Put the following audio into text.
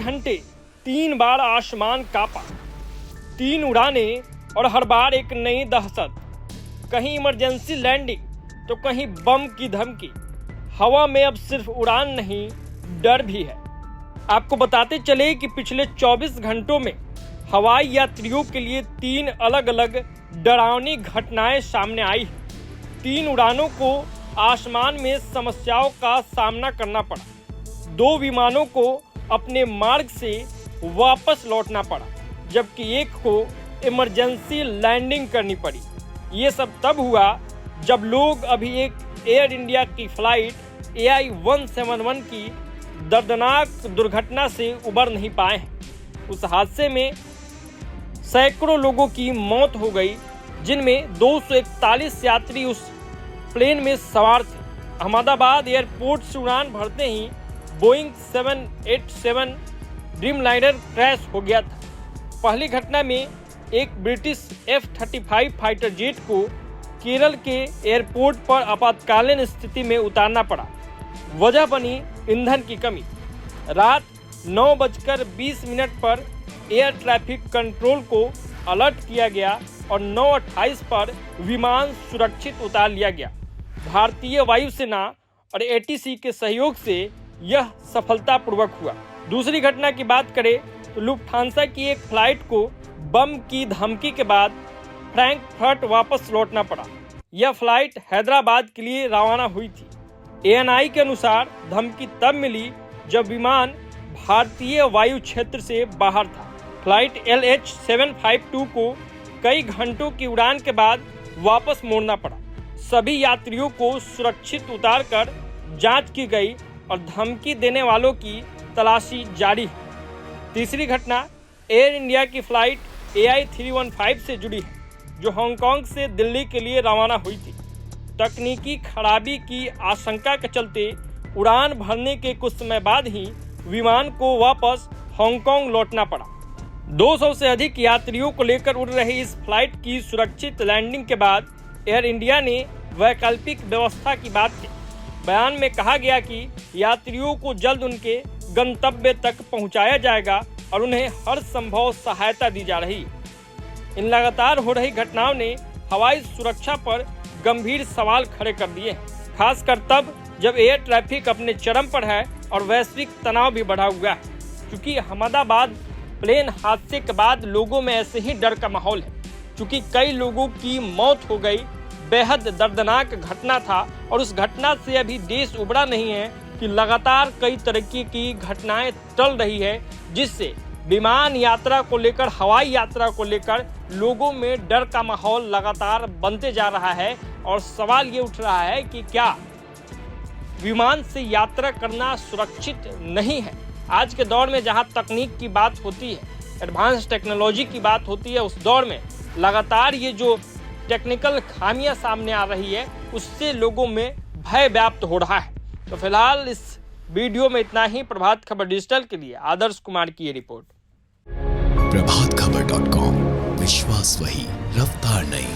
घंटे 3 बार आसमान कांपा। 3 उड़ानें और हर बार एक नई दहशत। कहीं इमरजेंसी लैंडिंग तो कहीं बम की धमकी। हवा में अब सिर्फ उड़ान नहीं, डर भी है। आपको बताते चले कि पिछले 24 घंटों में हवाई यात्रियों के लिए 3 अलग अलग डरावनी घटनाएं सामने आई। 3 उड़ानों को आसमान में समस्याओं का सामना करना पड़ा। 2 विमानों को अपने मार्ग से वापस लौटना पड़ा, जबकि एक को इमरजेंसी लैंडिंग करनी पड़ी। ये सब तब हुआ जब लोग अभी एक एयर इंडिया की फ्लाइट AI-171 की दर्दनाक दुर्घटना से उबर नहीं पाए हैं। उस हादसे में सैकड़ों लोगों की मौत हो गई, जिनमें 241 यात्री उस प्लेन में सवार थे। अहमदाबाद एयरपोर्ट से उड़ान भरते ही बोइंग 787 ड्रीमलाइनर क्रैश हो गया था। पहली घटना में एक ब्रिटिश F-35 फाइटर जेट को केरल के एयरपोर्ट पर आपातकालीन स्थिति में उतारना पड़ा। वजह बनी ईंधन की कमी। रात 9:20 पर एयर ट्रैफिक कंट्रोल को अलर्ट किया गया और 9:28 पर विमान सुरक्षित उतार लिया गया। भारतीय वायुसेना और ATC के सहयोग से यह सफलतापूर्वक हुआ। दूसरी घटना की बात करें तो लुफ्थांसा की एक फ्लाइट को बम की धमकी के बाद फ्रैंकफर्ट वापस लौटना पड़ा। यह फ्लाइट हैदराबाद के लिए रवाना हुई थी। ANI के अनुसार धमकी तब मिली जब विमान भारतीय वायु क्षेत्र से बाहर था। फ्लाइट LH-752 को कई घंटों की उड़ान के बाद वापस मोड़ना पड़ा। सभी यात्रियों को सुरक्षित उतारकर जांच की गई और धमकी देने वालों की तलाशी जारी है। तीसरी घटना एयर इंडिया की फ्लाइट AI-315 से जुड़ी है, जो हांगकांग से दिल्ली के लिए रवाना हुई थी। तकनीकी खराबी की आशंका के चलते उड़ान भरने के कुछ समय बाद ही विमान को वापस हांगकांग लौटना पड़ा। 200 से अधिक यात्रियों को लेकर उड़ रही इस फ्लाइट की सुरक्षित लैंडिंग के बाद एयर इंडिया ने वैकल्पिक व्यवस्था की बात की। बयान में कहा गया कि यात्रियों को जल्द उनके गंतव्य तक पहुंचाया जाएगा और उन्हें हर संभव सहायता दी जा रही है। इन लगातार हो रही घटनाओं ने हवाई सुरक्षा पर गंभीर सवाल खड़े कर दिए हैं, खासकर तब जब एयर ट्रैफिक अपने चरम पर है और वैश्विक तनाव भी बढ़ा हुआ है। क्योंकि अहमदाबाद प्लेन हादसे के बाद लोगों में ऐसे ही डर का माहौल है। क्योंकि कई लोगों की मौत हो गई, बेहद दर्दनाक घटना था और उस घटना से अभी देश उबरा नहीं है कि लगातार कई तरह की घटनाएं टल रही है, जिससे विमान यात्रा को लेकर, हवाई यात्रा को लेकर लोगों में डर का माहौल लगातार बनते जा रहा है। और सवाल ये उठ रहा है कि क्या विमान से यात्रा करना सुरक्षित नहीं है। आज के दौर में जहां तकनीक की बात होती है, एडवांस टेक्नोलॉजी की बात होती है, उस दौर में लगातार ये जो टेक्निकल खामियां सामने आ रही है, उससे लोगों में भय व्याप्त हो रहा है। तो फिलहाल इस वीडियो में इतना ही। प्रभात खबर डिजिटल के लिए आदर्श कुमार की ये रिपोर्ट। प्रभातखबर.com, विश्वास वही, रफ्तार नहीं।